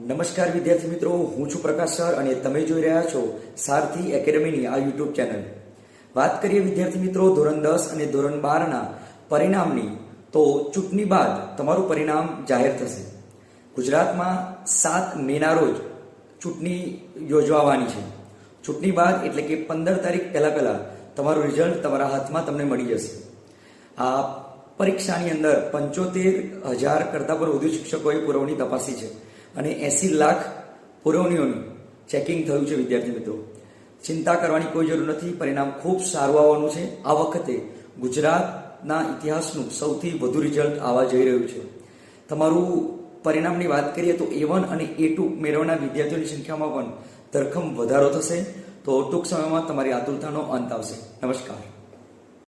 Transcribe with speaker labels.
Speaker 1: નમસ્કાર વિદ્યાર્થી મિત્રો, હું છું પ્રકાશ સર અને તમે જોઈ રહ્યા છો સારથી એકેડમીની આ યુટ્યુબ ચેનલ. વાત કરીએ વિદ્યાર્થી મિત્રો ધોરણ 10 અને ધોરણ 12ના પરિણામની, તો ચૂંટણી બાદ તમારું પરિણામ જાહેર થશે. ગુજરાતમાં 7 મેના રોજ ચૂંટણી યોજવાની છે. ચૂંટણી બાદ એટલે કે 15 તારીખ પહેલા તમારું રિઝલ્ટ તમારા હાથમાં તમને મળી જશે. આ પરીક્ષાની અંદર 75,000 કરતાં પણ વધુ શિક્ષકોએ પુરવણી તપાસી છે અને 80 લાખ પુરવણીઓનું ચેકિંગ થયું છે. વિદ્યાર્થી મિત્રો, ચિંતા કરવાની કોઈ જરૂર નથી. પરિણામ ખૂબ સારું આવવાનું છે. આ વખતે ગુજરાતના ઇતિહાસનું સૌથી વધુ રિઝલ્ટ આવવા જઈ રહ્યું છે. તમારું પરિણામની વાત કરીએ તો A1 અને A2 મેળવનાર વિદ્યાર્થીઓની સંખ્યામાં પણ ધરખમ વધારો થશે. તો ટૂંક સમયમાં તમારી આતુરતાનો અંત આવશે. નમસ્કાર.